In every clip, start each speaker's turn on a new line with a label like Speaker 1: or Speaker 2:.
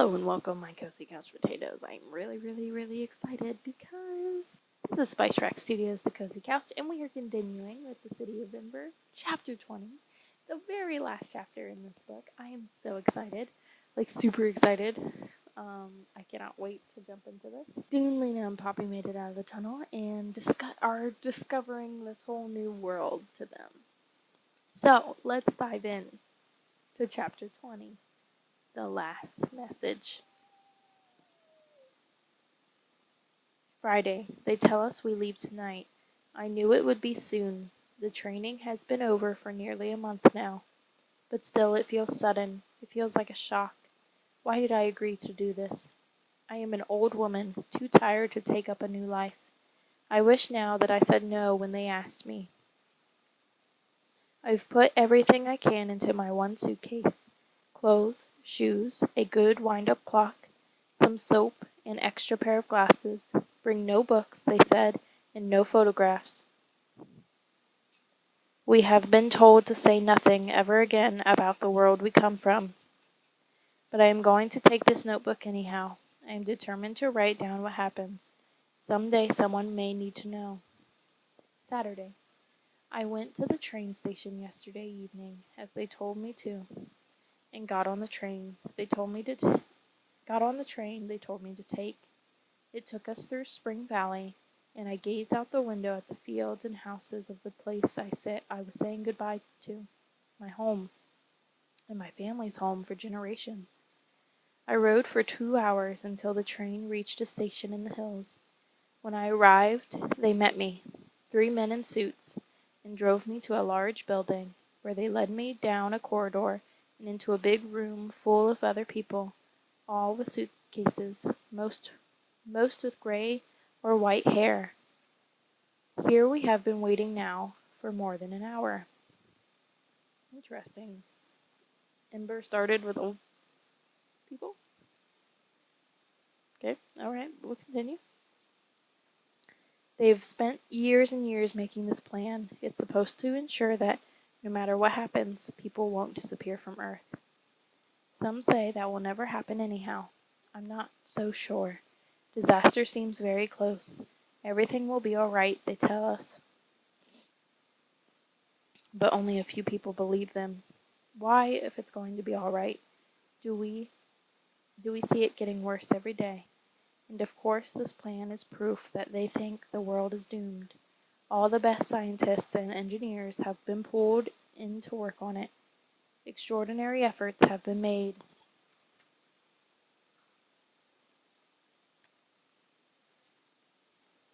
Speaker 1: Hello and welcome, my cozy couch potatoes. I'm really excited because this is Spice Rack Studios, The Cozy Couch, and we are continuing with the City of Ember, Chapter 20, the very last chapter in this book. I am so excited, like super excited. I cannot wait to jump into this. Dune, Lena, and Poppy made it out of the tunnel and are discovering this whole new world to them. So let's dive in to Chapter 20. The last message. Friday. They tell us we leave tonight. I knew it would be soon. The training has been over for nearly a month now. But still it feels sudden. It feels like a shock. Why did I agree to do this? I am an old woman, too tired to take up a new life. I wish now that I said no when they asked me. I've put everything I can into my one suitcase. Clothes, shoes, a good wind-up clock, some soap, an extra pair of glasses. Bring no books, they said, and no photographs. We have been told to say nothing ever again about the world we come from. But I am going to take this notebook anyhow. I am determined to write down what happens. Someday someone may need to know. Saturday. I went to the train station yesterday evening, as they told me to, and got on the train. They told me to take. It took us through Spring Valley, and I gazed out the window at the fields and houses of the place I was saying goodbye to, my home, and my family's home for generations. I rode for 2 hours until the train reached a station in the hills. When I arrived, they met me, 3 men in suits, and drove me to a large building, where they led me down a corridor and into a big room full of other people, all with suitcases, most with gray or white hair. Here we have been waiting now for more than an hour. Interesting. Ember started with old people. Okay, alright, we'll continue. They've spent years and years making this plan. It's supposed to ensure that no matter what happens, people won't disappear from Earth. Some say that will never happen anyhow. I'm not so sure. Disaster seems very close. Everything will be alright, they tell us. But only a few people believe them. Why, if it's going to be alright? Do we see it getting worse every day? And of course this plan is proof that they think the world is doomed. All the best scientists and engineers have been pulled in to work on it. Extraordinary efforts have been made.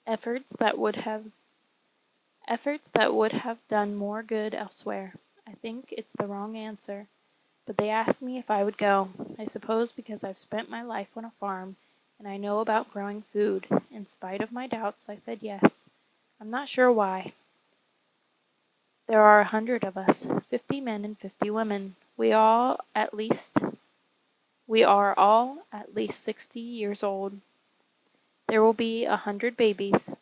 Speaker 1: Efforts that would have done more good elsewhere. I think it's the wrong answer. But they asked me if I would go. I suppose because I've spent my life on a farm and I know about growing food. In spite of my doubts, I said yes. I'm not sure why. There are 100 of us, 50 men and 50 women. We are all at least 60 years old. There will be 100 babies.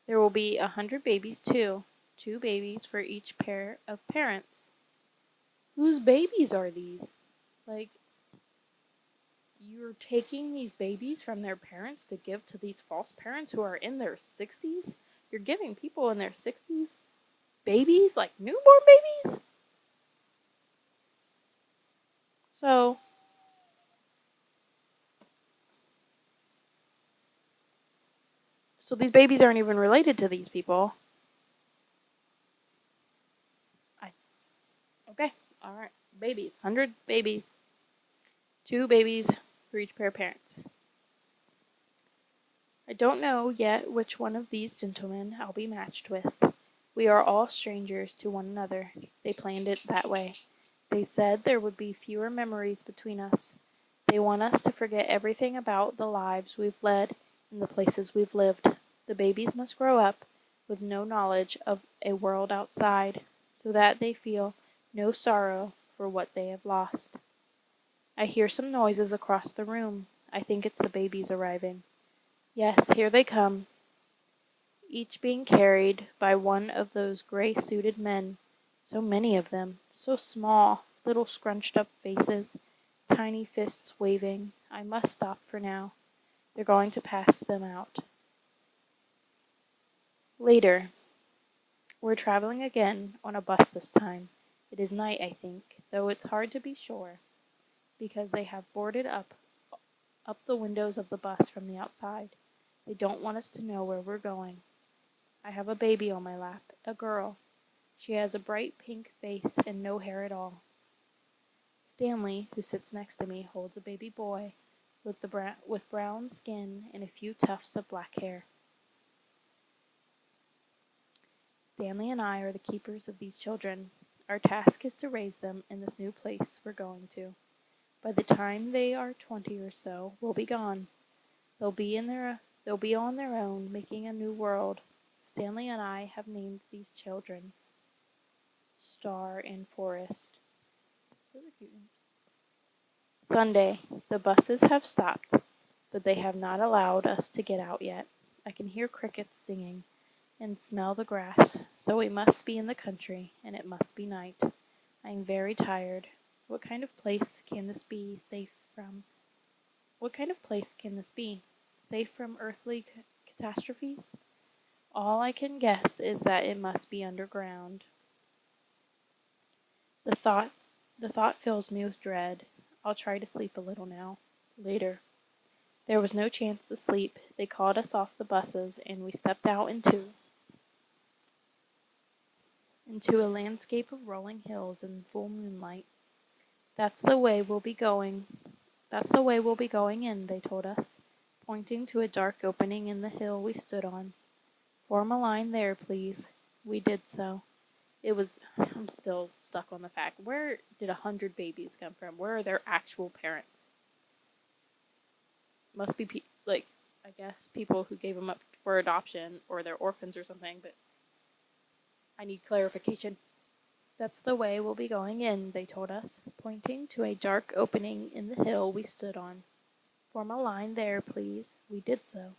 Speaker 1: There will be 100 babies too. 2 babies for each pair of parents. Whose babies are these? Like, you're taking these babies from their parents to give to these false parents who are in their 60s? You're giving people in their 60s babies, like newborn babies? So these babies aren't even related to these people. Okay, alright. Babies. 100 babies. 2 babies for each pair of parents. I don't know yet which one of these gentlemen I'll be matched with. We are all strangers to one another. They planned it that way. They said there would be fewer memories between us. They want us to forget everything about the lives we've led and the places we've lived. The babies must grow up with no knowledge of a world outside, so that they feel no sorrow for what they have lost. I hear some noises across the room. I think it's the babies arriving. Yes, here they come, each being carried by one of those gray-suited men. So many of them, so small. little scrunched up faces, tiny fists waving. I must stop for now. They're going to pass them out. Later, we're traveling again on a bus this time. It is night, I think, though it's hard to be sure, because they have boarded up the windows of the bus from the outside. They don't want us to know where we're going. I have a baby on my lap, a girl. She has a bright pink face and no hair at all. Stanley, who sits next to me, holds a baby boy with brown skin and a few tufts of black hair. Stanley and I are the keepers of these children. Our task is to raise them in this new place we're going to. By the time they are 20 or so, we'll be gone. They'll be on their own, making a new world. Stanley and I have named these children Star and Forest. Those are cute names. Sunday. The buses have stopped, but they have not allowed us to get out yet. I can hear crickets singing and smell the grass, so we must be in the country, and it must be night. I am very tired. What kind of place can this be safe from? What kind of place can this be? Safe from earthly catastrophes? All I can guess is that it must be underground. The thought fills me with dread. I'll try to sleep a little now. Later. There was no chance to sleep. They called us off the buses, and we stepped out into a landscape of rolling hills in full moonlight. That's the way we'll be going. That's the way we'll be going in, they told us, pointing to a dark opening in the hill we stood on. Form a line there, please. We did so. I'm still stuck on the fact. Where did 100 babies come from? Where are their actual parents? Must be, I guess, people who gave them up for adoption, or they're orphans or something, but I need clarification. That's the way we'll be going in, they told us, pointing to a dark opening in the hill we stood on. Form a line there, please. We did so.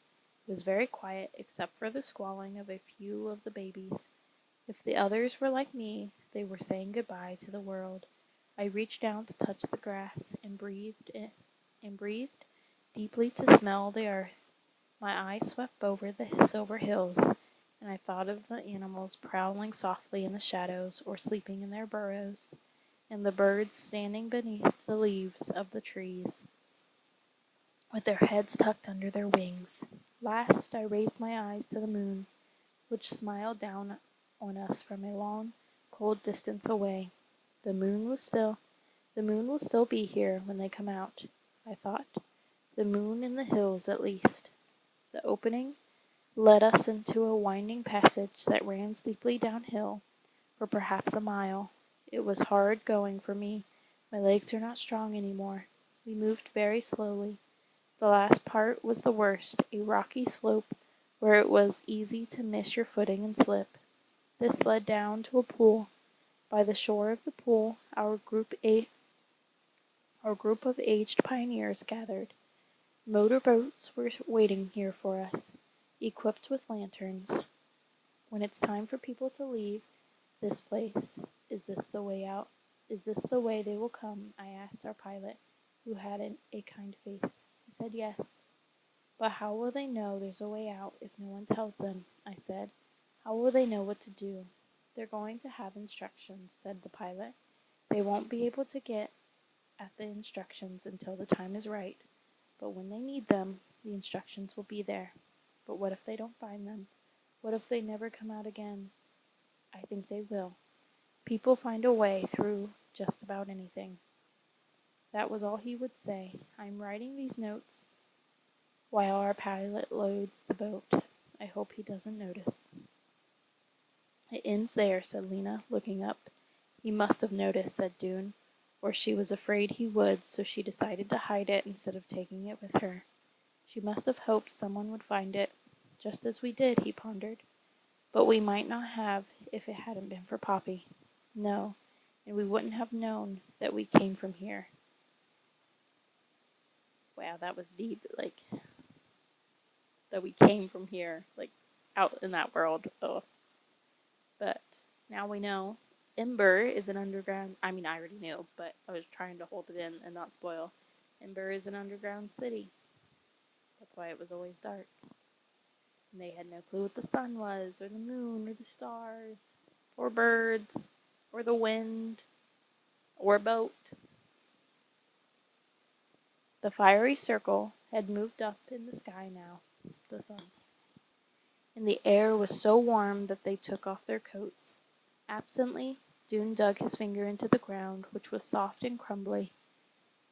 Speaker 1: It was very quiet, except for the squalling of a few of the babies. If the others were like me, they were saying goodbye to the world. I reached down to touch the grass and breathed deeply to smell the earth. My eyes swept over the silver hills, and I thought of the animals prowling softly in the shadows or sleeping in their burrows, and the birds standing beneath the leaves of the trees, with their heads tucked under their wings. Last, I raised my eyes to the moon, which smiled down on us from a long, cold distance away. The moon will still be here when they come out, I thought. The moon in the hills, at least. The opening led us into a winding passage that ran steeply downhill for perhaps a mile. It was hard going for me. My legs are not strong anymore. We moved very slowly. The last part was the worst, a rocky slope where it was easy to miss your footing and slip. This led down to a pool. By the shore of the pool, our group of aged pioneers gathered. Motor boats were waiting here for us, equipped with lanterns. When it's time for people to leave this place, is this the way out? Is this the way they will come? I asked our pilot, who had a kind face. He said yes. But how will they know there's a way out if no one tells them? I said. How will they know what to do? They're going to have instructions, said the pilot. They won't be able to get at the instructions until the time is right. But when they need them, the instructions will be there. But what if they don't find them? What if they never come out again? I think they will. People find a way through just about anything. That was all he would say. I'm writing these notes while our pilot loads the boat. I hope he doesn't notice. It ends there, said Lena, looking up. He must have noticed, said Dune, or she was afraid he would, so she decided to hide it instead of taking it with her. She must have hoped someone would find it, just as we did, he pondered. But we might not have if it hadn't been for Poppy. No, and we wouldn't have known that we came from here. Wow, that was deep, that we came from here, out in that world. Oh. But now we know. Ember is an underground. I mean, I already knew, but I was trying to hold it in and not spoil. Ember is an underground city. That's why it was always dark. And they had no clue what the sun was, or the moon, or the stars, or birds, or the wind, or a boat. The fiery circle had moved up in the sky now, the sun, and the air was so warm that they took off their coats. Absently, Dune dug his finger into the ground, which was soft and crumbly.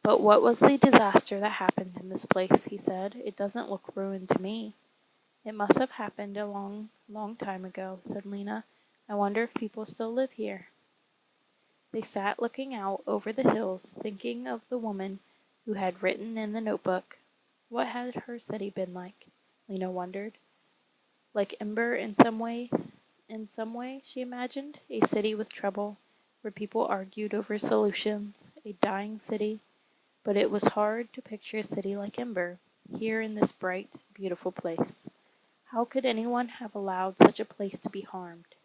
Speaker 1: But what was the disaster that happened in this place? He said. It doesn't look ruined to me. It must have happened a long, long time ago, said Lena. I wonder if people still live here. They sat looking out over the hills, thinking of the woman who had written in the notebook. What had her city been like? Lena wondered. Like Ember in some ways. In some way, she imagined, a city with trouble, where people argued over solutions, a dying city. But it was hard to picture a city like Ember, here in this bright, beautiful place. How could anyone have allowed such a place to be harmed?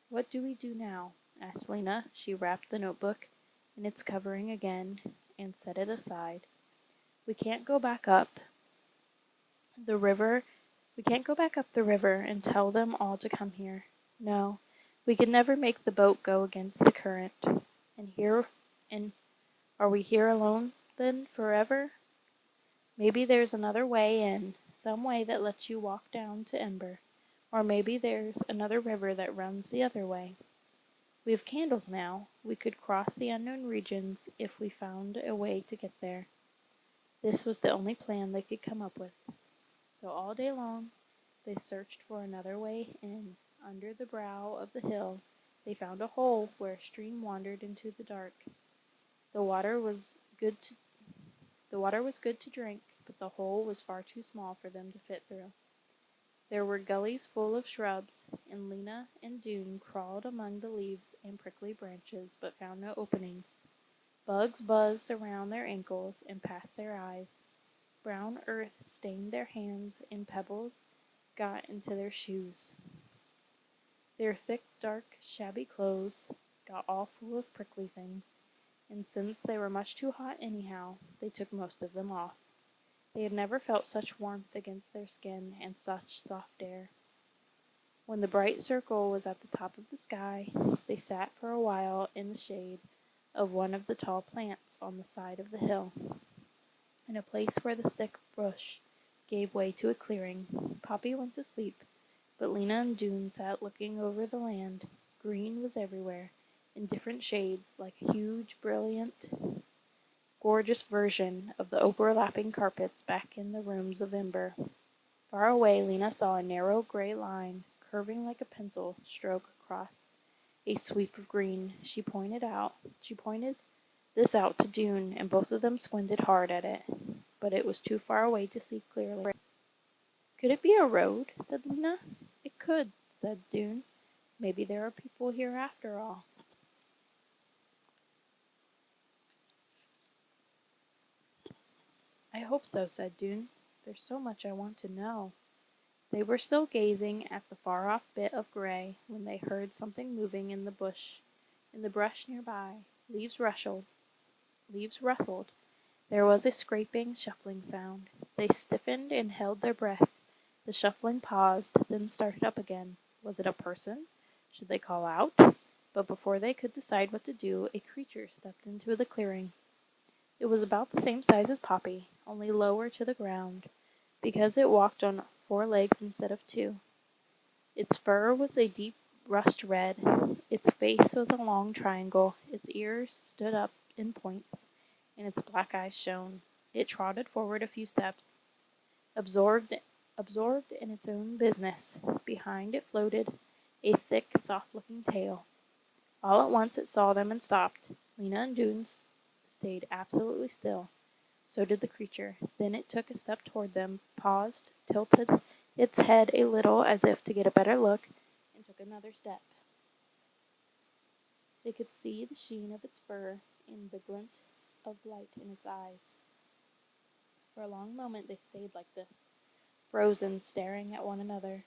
Speaker 1: What do we do now? Asked Lena. She wrapped the notebook in its covering again and set it aside. We can't go back up the river. We can't go back up the river and tell them all to come here. No, we could never make the boat go against the current. And are we here alone then forever? Maybe there's another way in, some way that lets you walk down to Ember. Or maybe there's another river that runs the other way. We have candles now. We could cross the unknown regions if we found a way to get there. This was the only plan they could come up with. So all day long, they searched for another way in. Under the brow of the hill, they found a hole where a stream wandered into the dark. The water was good to the water was good to drink, but the hole was far too small for them to fit through. There were gullies full of shrubs, and Lena and Dune crawled among the leaves and prickly branches, but found no openings. Bugs buzzed around their ankles and past their eyes. Brown earth stained their hands, and pebbles got into their shoes. Their thick, dark, shabby clothes got all full of prickly things, and since they were much too hot anyhow, they took most of them off. They had never felt such warmth against their skin and such soft air. When the bright circle was at the top of the sky, they sat for a while in the shade of one of the tall plants on the side of the hill, in a place where the thick bush gave way to a clearing. Poppy went to sleep, but Lena and Dune sat looking over the land. Green was everywhere, in different shades, like a huge, brilliant, gorgeous version of the overlapping carpets back in the rooms of Ember. Far away, Lena saw a narrow gray line, curving like a pencil stroke across a sweep of green. She pointed this out to Dune, and both of them squinted hard at it, but it was too far away to see clearly. Could it be a road? Said Lena. It could, said Dune. Maybe there are people here after all. I hope so, said Dune. There's so much I want to know. They were still gazing at the far-off bit of gray when they heard something moving in the brush nearby. Leaves rustled. Leaves rustled. There was a scraping, shuffling sound. They stiffened and held their breath. The shuffling paused, then started up again. Was it a person? Should they call out? But before they could decide what to do, a creature stepped into the clearing. It was about the same size as Poppy, only lower to the ground, because it walked on 4 legs instead of 2. Its fur was a deep rust red. Its face was a long triangle. Its ears stood up in points, and its black eyes shone. It trotted forward a few steps, absorbed in its own business. Behind it floated a thick, soft-looking tail. All at once it saw them and stopped. Lena and Dune stayed absolutely still. So did the creature. Then it took a step toward them, paused, tilted its head a little as if to get a better look, and took another step. They could see the sheen of its fur and the glint of light in its eyes. For a long moment they stayed like this, frozen, staring at one another.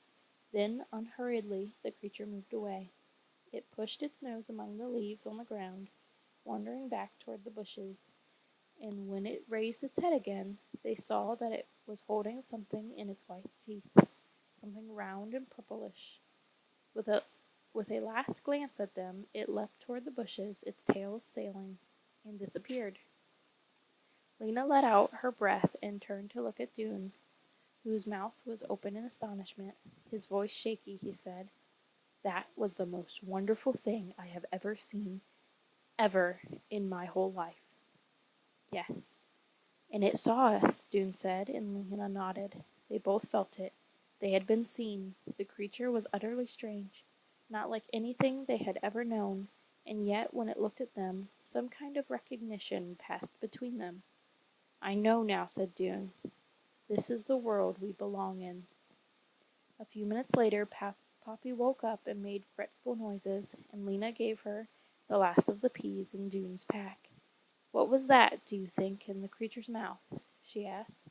Speaker 1: Then, unhurriedly, the creature moved away. It pushed its nose among the leaves on the ground, wandering back toward the bushes, and when it raised its head again, they saw that it was holding something in its white teeth, something round and purplish. With a with a last glance at them, it leapt toward the bushes, its tail sailing, and disappeared. Lena let out her breath and turned to look at Dune, whose mouth was open in astonishment. His voice shaky, he said, "That was the most wonderful thing I have ever seen, ever, in my whole life." "Yes, and it saw us," Dune said, and Lena nodded. They both felt it. They had been seen. The creature was utterly strange, not like anything they had ever known, and yet when it looked at them, some kind of recognition passed between them. "I know now," said Dune. "This is the world we belong in." A few minutes later, Poppy woke up and made fretful noises, and Lena gave her the last of the peas in Dune's pack. "What was that, do you think, in the creature's mouth?" she asked.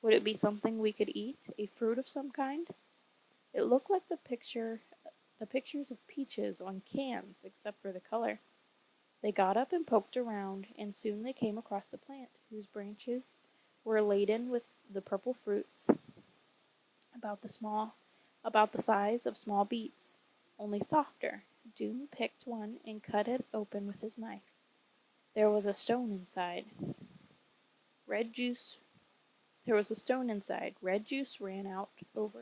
Speaker 1: "Would it be something we could eat, a fruit of some kind?" It looked like the pictures of peaches on cans, except for the color. They got up and poked around, and soon they came across the plant, whose branches were laden with the purple fruits, about the small, about the size of small beets, only softer. Doom picked one and cut it open with his knife. There was a stone inside. Red juice. There was a stone inside. Red juice ran out over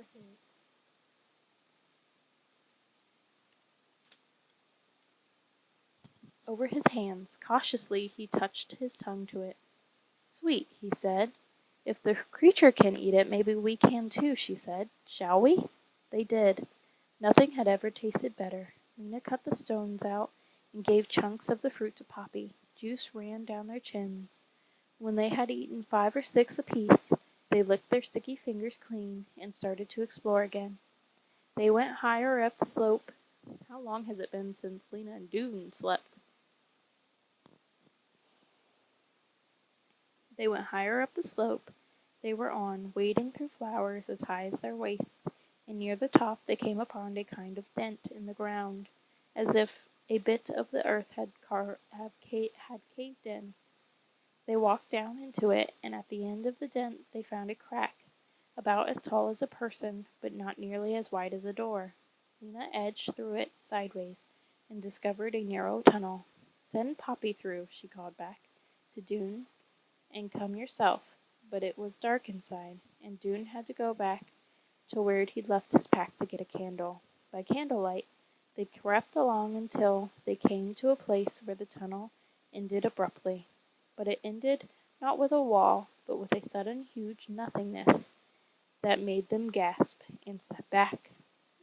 Speaker 1: his hands. Cautiously, he touched his tongue to it. "Sweet," he said. "If the creature can eat it, maybe we can too," she said. "Shall we?" They did. Nothing had ever tasted better. Lena cut the stones out and gave chunks of the fruit to Poppy. Juice ran down their chins. When they had eaten 5 or 6 apiece, they licked their sticky fingers clean and started to explore again. They went higher up the slope. How long has it been since Lena and Dune slept? They went higher up the slope they were on, wading through flowers as high as their waists, and near the top they came upon a kind of dent in the ground, as if a bit of the earth had caved in. They walked down into it, and at the end of the dent they found a crack, about as tall as a person, but not nearly as wide as a door. Lena edged through it sideways, and discovered a narrow tunnel. "Send Poppy through," she called back to Dune, "and come yourself." But it was dark inside, and Dune had to go back to where he'd left his pack to get a candle. By candlelight, they crept along until they came to a place where the tunnel ended abruptly. But it ended not with a wall, but with a sudden huge nothingness that made them gasp and step back.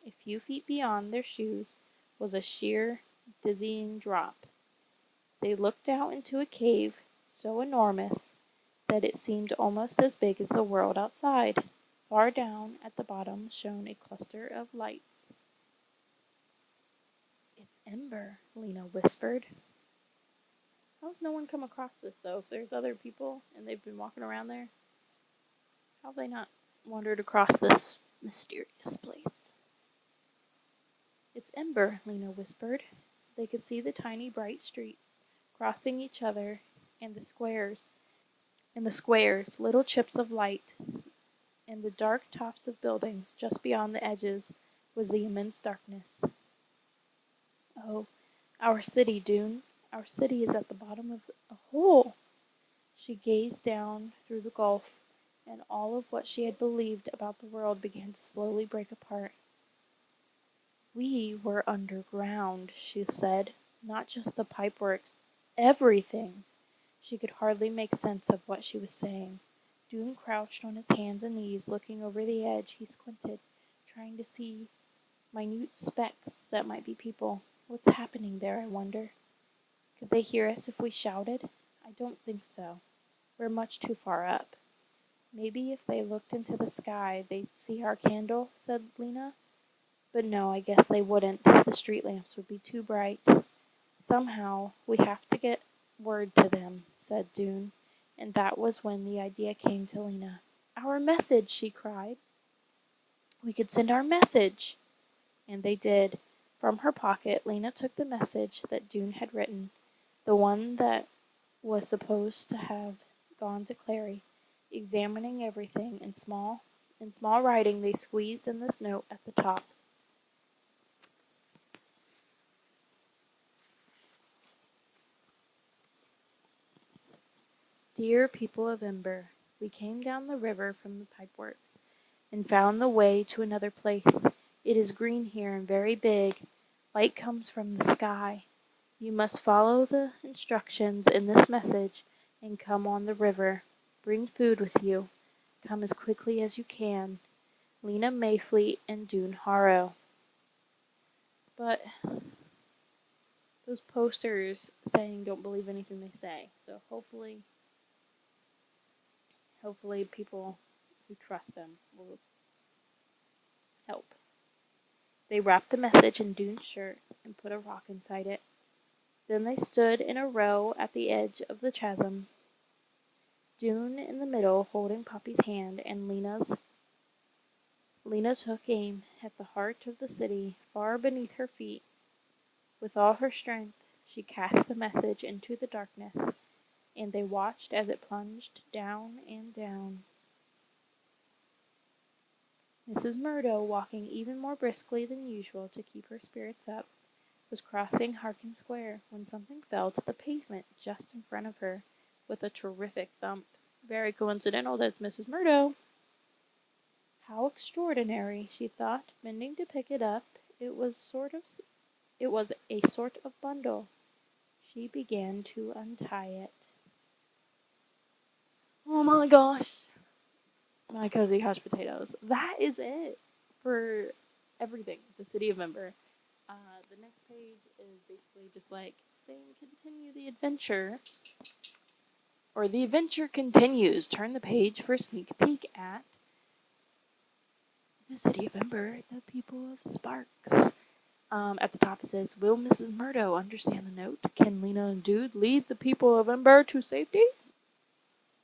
Speaker 1: A few feet beyond their shoes was a sheer, dizzying drop. They looked out into a cave so enormous that it seemed almost as big as the world outside. Far down at the bottom shone a cluster of lights. "It's Ember," Lena whispered. How's no one come across this, though? If there's other people and they've been walking around there, how have they not wandered across this mysterious place? "It's Ember," Lena whispered. They could see the tiny bright streets crossing each other, and the squares, little chips of light, and the dark tops of buildings just beyond the edges was the immense darkness. "Oh, our city, Dune. Our city is at the bottom of a hole." She gazed down through the gulf, and all of what she had believed about the world began to slowly break apart. "We were underground," she said. "Not just the pipeworks. Everything." She could hardly make sense of what she was saying. Dune crouched on his hands and knees, looking over the edge. He squinted, trying to see minute specks that might be people. "What's happening there, I wonder? Could they hear us if we shouted? I don't think so. We're much too far up." "Maybe if they looked into the sky, they'd see our candle," said Lena. "But no, I guess they wouldn't. The street lamps would be too bright." "Somehow, we have to get word to them," said Dune, and that was when the idea came to Lena. "Our message!" she cried. "We could send our message!" And they did. From her pocket, Lena took the message that Dune had written, the one that was supposed to have gone to Clary. Examining everything in small writing, they squeezed in this note at the top. Dear people of Ember, we came down the river from the pipeworks and found the way to another place. It is green here and very big. Light comes from the sky. You must follow the instructions in this message and come on the river. Bring food with you. Come as quickly as you can. Lena Mayfleet and Dune Harrow. But those posters saying don't believe anything they say. So hopefully people who trust them will help. They wrapped the message in Dune's shirt and put a rock inside it. Then they stood in a row at the edge of the chasm, Dune in the middle holding Poppy's hand, and Lena took aim at the heart of the city, far beneath her feet. With all her strength, she cast the message into the darkness, and they watched as it plunged down and down. Mrs. Murdo, walking even more briskly than usual to keep her spirits up, was crossing Harkin Square when something fell to the pavement just in front of her with a terrific thump. Very coincidental that's Mrs. Murdo. How extraordinary, she thought, bending to pick it up. It was a sort of bundle. She began to untie it. Oh my gosh. My cozy couch potatoes. That is it for everything. The City of Ember. The next page is basically just like saying continue the adventure. Or the adventure continues. Turn the page for a sneak peek at the City of Ember, the people of Sparks. At the top it says, will Mrs. Murdo understand the note? Can Lena and Dude lead the people of Ember to safety?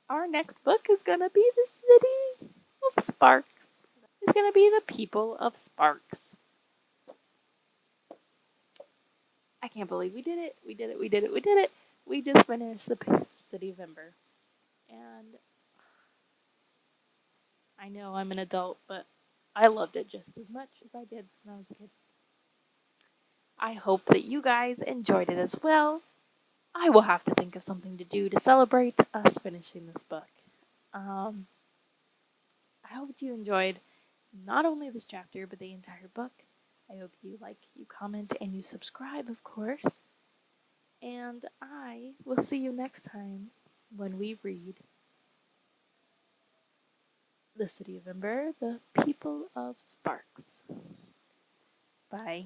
Speaker 1: Our next book is going to be the City of Sparks. It's going to be the people of Sparks. I can't believe we did it. We did it. We did it. We did it. We just finished the City of Ember. And I know I'm an adult, but I loved it just as much as I did when I was a kid. I hope that you guys enjoyed it as well. I will have to think of something to do to celebrate us finishing this book. I hope you enjoyed not only this chapter, but the entire book. I hope you like, you comment, and you subscribe, of course. And I will see you next time when we read The City of Ember, the people of Sparks. Bye.